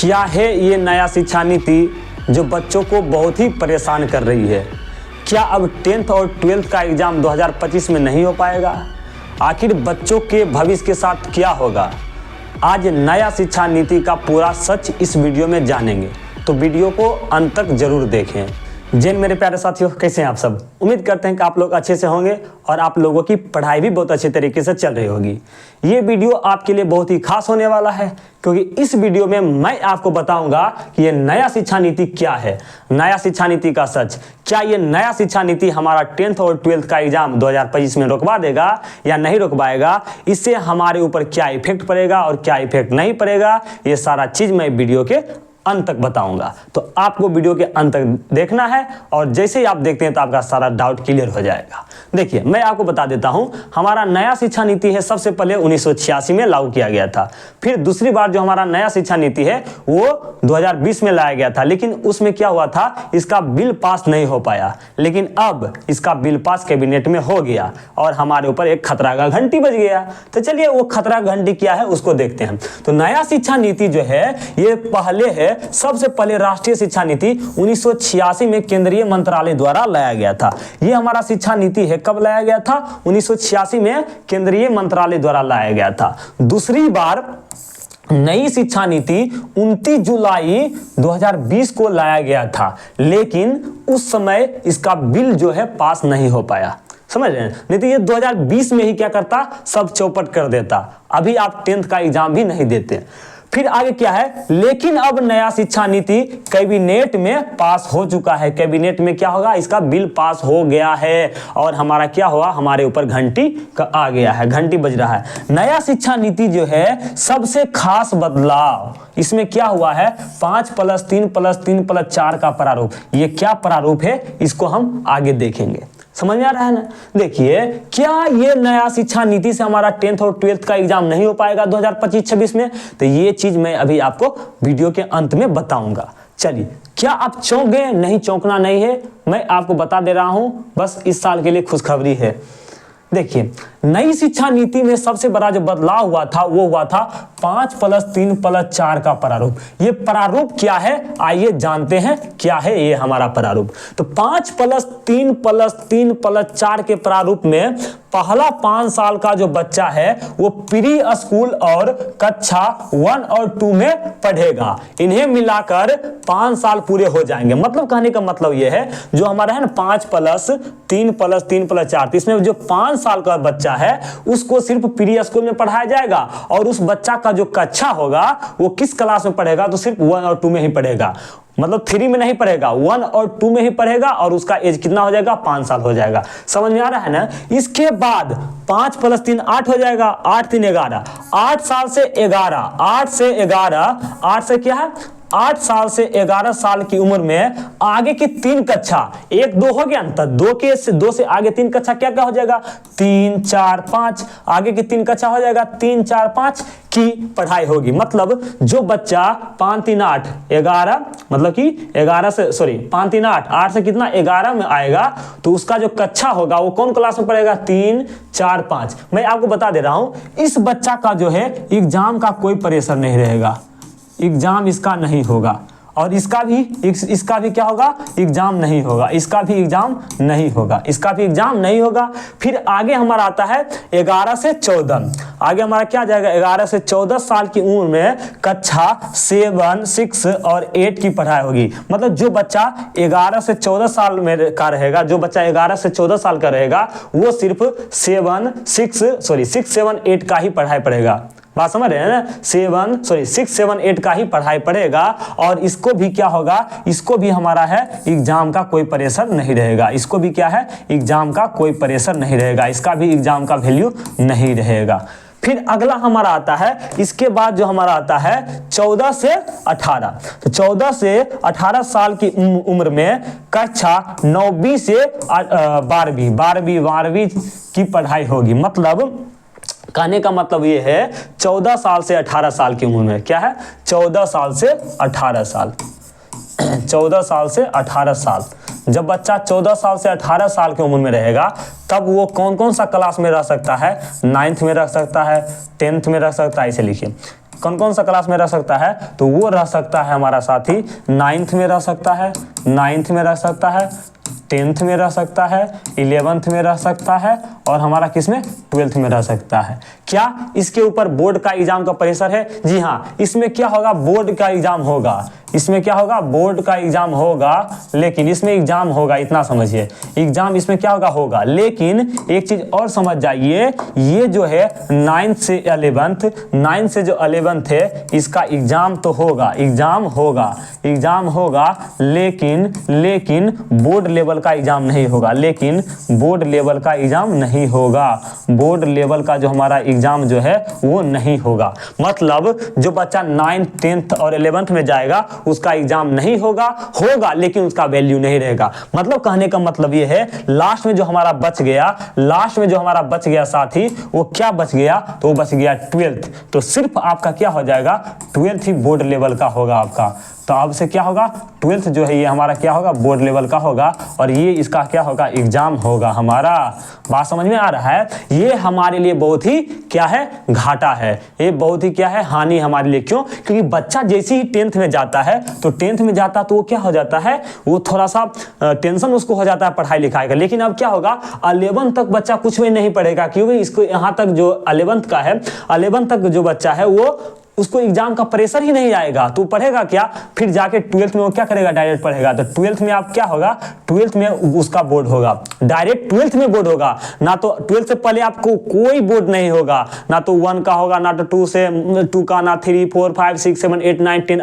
क्या है ये नया शिक्षा नीति जो बच्चों को बहुत ही परेशान कर रही है? क्या अब 10th और 12th का एग्ज़ाम 2025 में नहीं हो पाएगा? आखिर बच्चों के भविष्य के साथ क्या होगा? आज नया शिक्षा नीति का पूरा सच इस वीडियो में जानेंगे, तो वीडियो को अंत तक जरूर देखें। जैन मेरे प्यारे साथियों, कैसे हैं आप सब? उम्मीद करते हैं कि आप लोग अच्छे से होंगे और आप लोगों की पढ़ाई भी बहुत अच्छे तरीके से चल रही होगी। ये वीडियो आपके लिए बहुत ही खास होने वाला है, क्योंकि इस वीडियो में मैं आपको बताऊंगा कि ये नया शिक्षा नीति क्या है, नया शिक्षा नीति का सच। क्या ये नया शिक्षा नीति हमारा 10th और 12th का एग्जाम 2025 में रुकवा देगा या नहीं रुकवाएगा? इससे हमारे ऊपर क्या इफेक्ट पड़ेगा और क्या इफेक्ट नहीं पड़ेगा, ये सारा चीज़ मैं वीडियो के अंत तक बताऊंगा। तो आपको वीडियो के अंत तक देखना है और जैसे ही आप देखते हैं तो आपका सारा डाउट क्लियर हो जाएगा। देखिए, मैं आपको बता देता हूं, हमारा नया शिक्षा नीति है सबसे पहले 1986 में लागू किया गया था। फिर दूसरी बार जो हमारा नया शिक्षा नीति है वो 2020 में लाया गया था, लेकिन उसमें क्या हुआ था, इसका बिल पास नहीं हो पाया। लेकिन अब इसका बिल पास कैबिनेट में हो गया और हमारे ऊपर एक खतरा का घंटी बज गया। तो चलिए वो खतरा घंटी क्या है उसको देखते हैं। तो नया शिक्षा नीति जो है ये पहले है, सबसे पहले राष्ट्रीय शिक्षा नीति 1986 में केंद्रीय मंत्रालय द्वारा लाया गया था। ये हमारा शिक्षा नीति है, कब लाया गया था? 1986 में केंद्रीय मंत्रालय द्वारा लाया गया था। दूसरी बार नई शिक्षा नीति 29 जुलाई 2020 को लाया गया था, लेकिन उस समय इसका बिल जो है पास नहीं हो पाया। समझ रहे हैं? नहीं तो ये 2020 में ही क्या करता, सब चौपट कर देता। अभी आप 10th का एग्जाम भी नहीं देते। फिर आगे क्या है, लेकिन अब नया शिक्षा नीति कैबिनेट में पास हो चुका है। कैबिनेट में क्या होगा, इसका बिल पास हो गया है और हमारा क्या हुआ, हमारे ऊपर घंटी का आ गया है, घंटी बज रहा है। नया शिक्षा नीति जो है सबसे खास बदलाव इसमें क्या हुआ है, 5+3+3+4 का प्रारूप। ये क्या प्रारूप है इसको हम आगे देखेंगे। समझ में आ रहा है ना? देखिए, क्या ये नया शिक्षा नीति से हमारा 10th और 12th का एग्जाम नहीं हो पाएगा 2025-26 में? तो ये चीज मैं अभी आपको वीडियो के अंत में बताऊंगा। चलिए, क्या आप चौंक गए? नहीं, चौंकना नहीं है, मैं आपको बता दे रहा हूं, बस इस साल के लिए खुशखबरी है। देखिए, नई शिक्षा नीति में सबसे बड़ा जो बदलाव हुआ था वो हुआ था 5+3+4 का प्रारूप। ये प्रारूप क्या है, आइए जानते हैं क्या है ये हमारा प्रारूप। तो 5+3+3+4 के प्रारूप में पहला 5 साल का जो बच्चा है वो प्री स्कूल और कक्षा 1 और 2 में पढ़ेगा। इन्हें मिलाकर 5 साल पूरे हो जाएंगे। मतलब कहने का मतलब ये है, जो हमारा है ना 5+3+3+4, इसमें जो 5 साल का बच्चा है उसको सिर्फ प्री स्कूल में पढ़ाया जाएगा और उस बच्चा का जो कक्षा होगा वो किस क्लास में पढ़ेगा, तो सिर्फ 1 और 2 में ही पढ़ेगा। मतलब 3 में नहीं पढ़ेगा, 1 और 2 में ही पढ़ेगा और उसका एज कितना हो जाएगा, 5 साल हो जाएगा। समझ में आ रहा है ना? इसके बाद 5+3 8 हो जाएगा, 8 3 11, 8 साल से 11, 8 से 11, 8 से क्या है, 8 साल से 11 साल की उम्र में आगे की 3 कक्षा, 1 2 हो गया ना, तो 2 से आगे 3 कक्षा क्या क्या हो जाएगा, 3 4 5, आगे की 3 कक्षा हो जाएगा 3 4 5 की पढ़ाई होगी। मतलब जो बच्चा 5 3 8 11, मतलब कि 11 से 5 3 8, 8 से कितना 11 में आएगा, तो उसका जो कक्षा होगा वो कौन क्लास में पढ़ेगा, 3 4 5। मैं आपको बता दे रहा हूं, इस बच्चा का जो है एग्जाम का कोई प्रेशर नहीं रहेगा, एग्जाम इसका नहीं होगा और इसका भी क्या होगा, एग्जाम नहीं होगा, इसका भी एग्जाम नहीं होगा, इसका भी एग्जाम नहीं होगा। फिर आगे हमारा आता है 11 से 14, आगे हमारा क्या जाएगा, 11 से 14 साल की उम्र में कक्षा 7 6 और 8 की पढ़ाई होगी। मतलब जो बच्चा 11 से 14 साल में का रहेगा, जो बच्चा 11 से 14 साल का रहेगा वो सिर्फ 6 7 8 का ही पढ़ाई पढ़ेगा। बात समझ रहे हैं ना? 6 7 8 का ही पढ़ाई पढ़ेगा और इसको भी क्या होगा, इसको भी हमारा है एग्जाम का कोई प्रेशर नहीं रहेगा, इसको भी क्या है, एग्जाम का कोई प्रेशर नहीं रहेगा, इसका भी एग्जाम का वैल्यू नहीं रहेगा। फिर अगला हमारा आता है, इसके बाद जो हमारा आता है 14 से 18, तो 14 से 18 साल की उम्र में कक्षा 9वीं से 12वीं की पढ़ाई होगी। मतलब कहने का मतलब ये है 14 साल से 18 साल की उम्र में क्या है, 14 साल से 18 साल 14 साल से 18 साल। जब बच्चा 14 साल से 18 साल की उम्र में रहेगा तब वो कौन कौन सा क्लास में रह सकता है, 9th में रह सकता है, 10th में रह सकता है, इसे लिखिए कौन कौन सा क्लास में रह सकता है, तो वो रह सकता है हमारा साथी 9th में रह सकता है, 9th में रह सकता है, 10th में रह सकता है, 11th में रह सकता है और हमारा किस में 12th में रह सकता है। क्या इसके ऊपर बोर्ड का एग्जाम का प्रेशर है? जी हाँ, इसमें क्या होगा, बोर्ड का एग्जाम होगा। इसमें क्या होगा, बोर्ड का एग्जाम होगा, लेकिन इसमें एग्जाम होगा, इतना समझिए, एग्जाम इसमें क्या होगा, होगा। लेकिन एक चीज और समझ जाइए, ये जो है 9th से 11th, 9th से जो 11th है इसका एग्जाम तो होगा, एग्जाम होगा, एग्जाम होगा, लेकिन बोर्ड लेवल का एग्जाम नहीं होगा, लेकिन बोर्ड लेवल का एग्जाम नहीं होगा, बोर्ड लेवल का जो हमारा एग्जाम जो है वो नहीं होगा। मतलब जो बच्चा 9th 10th और 11th में जाएगा उसका एग्जाम नहीं होगा, होगा लेकिन उसका वैल्यू नहीं रहेगा। मतलब कहने का मतलब ये है, लास्ट में जो हमारा बच गया, लास्ट में जो हमारा बच गया साथी, वो क्या बच गया, तो वो बच गया 12th। तो सिर्फ आपका क्या हो जाएगा, 12th ही बोर्ड लेवल का होगा आपका। तो अब से क्या होगा, 12th जो है ये हमारा क्या होगा, बोर्ड लेवल का होगा और ये इसका क्या होगा, एग्जाम होगा हमारा। बात समझ में आ रहा है? ये हमारे लिए बहुत ही क्या है, घाटा है, ये बहुत ही क्या है, हानि हमारे लिए। क्यों? क्योंकि बच्चा जैसे ही 10th में जाता है, तो 10th में जाता तो वो क्या हो जाता है, वो थोड़ा सा टेंशन उसको हो जाता है पढ़ाई लिखाई का। लेकिन अब क्या होगा, 11th तक बच्चा कुछ भी नहीं पढ़ेगा, क्योंकि इसको यहाँ तक जो 11th का है, 11th तक जो बच्चा है वो उसको एग्जाम का प्रेशर ही नहीं आएगा, तो पढ़ेगा क्या, फिर जाके 12th में वो क्या करेगा, डायरेक्ट पढ़ेगा। तो 12th में आप क्या होगा, 12th में उसका बोर्ड होगा, डायरेक्ट 12th में बोर्ड होगा। ना तो 12th से पहले आपको कोई बोर्ड नहीं होगा, ना तो 1 का होगा, ना तो 2 से 2 का, ना 3 4 5 6 7 8 9 10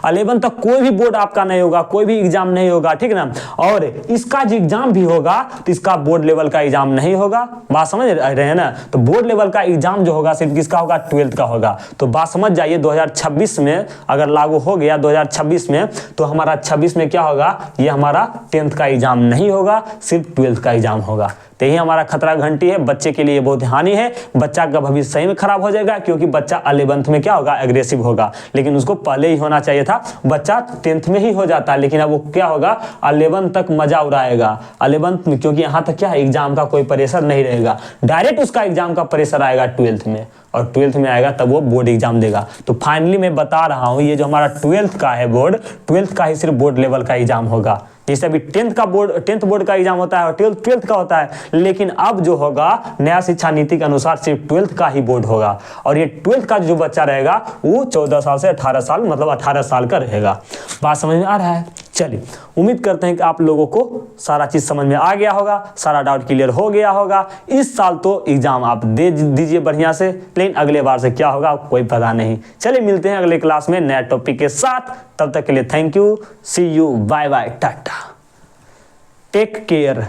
11 तक कोई भी बोर्ड आपका नहीं होगा, कोई भी एग्जाम नहीं होगा, ठीक ना। और इसका जो एग्जाम भी होगा तो इसका बोर्ड लेवल का एग्जाम नहीं होगा। बात समझ रहे हैं ना? तो बोर्ड लेवल का एग्जाम जो होगा सिर्फ किसका होगा, 12th का होगा। तो बात समझ जाइए, 2026 में अगर लागू हो गया 2026 में, तो हमारा 26 में क्या होगा, ये हमारा 10th का एग्जाम नहीं होगा, सिर्फ 12th का एग्जाम होगा। तो यही हमारा खतरा घंटी है, बच्चे के लिए बहुत हानि है, बच्चा का भविष्य सही में खराब हो जाएगा, क्योंकि बच्चा 11th में क्या होगा, एग्रेसिव होगा। लेकिन उसको पहले ही होना चाहिए था, बच्चा 10th में ही हो जाता है, लेकिन अब वो क्या होगा, 11th तक मजा उड़ाएगा 11th में, क्योंकि यहाँ तक क्या है, एग्जाम का कोई प्रेशर नहीं रहेगा, डायरेक्ट उसका एग्जाम का प्रेशर आएगा 12th में, और 12th में आएगा तब वो बोर्ड एग्जाम देगा। तो फाइनली मैं बता रहा हूँ, ये जो हमारा 12th का है बोर्ड, 12th का ही सिर्फ बोर्ड लेवल का एग्जाम होगा। जैसे अभी 10th बोर्ड का एग्जाम होता है और 12th का होता है, लेकिन अब जो होगा नया शिक्षा नीति के अनुसार सिर्फ 12th का ही बोर्ड होगा। और ये 12th का जो बच्चा रहेगा वो 14 साल से 18 साल, मतलब 18 साल का रहेगा। बात समझ में आ रहा है? चलिए, उम्मीद करते हैं कि आप लोगों को सारा चीज समझ में आ गया होगा, सारा डाउट क्लियर हो गया होगा। इस साल तो एग्जाम आप दे दीजिए बढ़िया से, लेकिन अगले बार से क्या होगा कोई पता नहीं। चलिए, मिलते हैं अगले क्लास में नया टॉपिक के साथ। तब तक के लिए thank you, see you, bye bye, tata, take care.